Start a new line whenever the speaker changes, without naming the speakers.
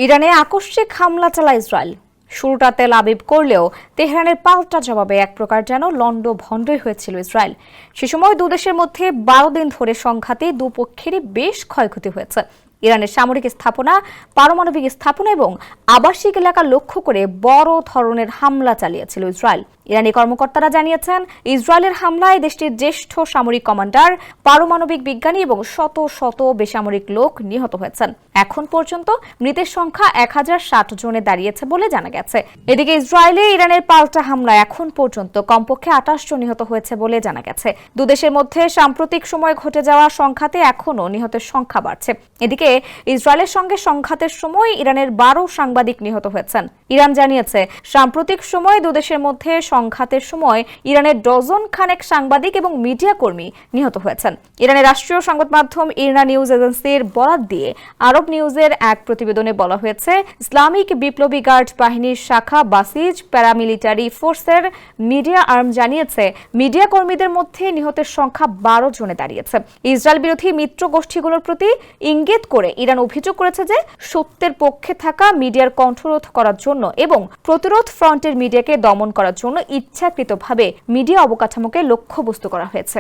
ইরানে আকস্মিক হামলা চালায় ইসরায়েল। শুরুটা তেল আবিব করলেও তেহরানের পাল্টা জবাবে এক প্রকার যেন লন্ডভন্ডই হয়েছিল ইসরায়েল। সে সময় দুদেশের মধ্যে 12 দিন ধরে সংঘাতে দুপক্ষেরই বেশ ক্ষয়ক্ষতি হয়েছে। ইরানের সামরিক স্থাপনা, পারমাণবিক স্থাপনা এবং আবাসিক এলাকা লক্ষ্য করে বড় ধরনের হামলা চালিয়েছিল ইসরায়েল। ইরানি কর্মকর্তারা জানিয়েছেন, ইসরায়েলের হামলায় দেশটির জ্যেষ্ঠ সামরিক কমান্ডার, পারমাণবিক বিজ্ঞানী এবং শত শত বেসামরিক লোক নিহত হয়েছেন। এখন পর্যন্ত মৃতের সংখ্যা 1060 জনে দাঁড়িয়েছে বলে জানা গেছে। এদিকে ইসরায়েলে ইরানের পাল্টা হামলায় এখন পর্যন্ত কমপক্ষে 28 জন নিহত হয়েছে বলে জানা গেছে। দুদেশের মধ্যে সাম্প্রতিক সময় ঘটে যাওয়া সংঘাতে এখনও নিহতের সংখ্যা বাড়ছে। এদিকে ইসরায়েলের সঙ্গে সংঘাতের সময় ইরানের 12 সাংবাদিক নিহত হয়েছেন। ইরান জানিয়েছে, সাম্প্রতিক সময় দুদেশের মধ্যে সংঘাতের সময় ইরানের ডজন খানেক সাংবাদিক এবং মিডিয়া কর্মী নিহত হয়েছেন। ইরানের রাষ্ট্রীয় সংবাদ মাধ্যম ইরনা নিউজ এজেন্সির বরাত দিয়ে আরব নিউজের এক প্রতিবেদনে বলা হয়েছে, ইসলামিক বিপ্লবী গার্ড বাহিনীর শাখা বাসিজ প্যারামিলিটারি ফোর্সের মিডিয়া আর্ম জানিয়েছে, মিডিয়া কর্মীদের মধ্যে নিহতের সংখ্যা 12 জনে দাঁড়িয়েছে। ইসরায়েল বিরোধী মিত্র গোষ্ঠীগুলোর প্রতি ইঙ্গিত করে ইরান অভিযোগ করেছে যে সত্যের পক্ষে থাকা মিডিয়ার কণ্ঠরোধ করার জন্য এবং প্রতিরোধ ফ্রন্টের মিডিয়াকে দমন করার জন্য ইচ্ছাকৃতভাবে মিডিয়া অবকাঠামোকে লক্ষ্যবস্তু করা হয়েছে।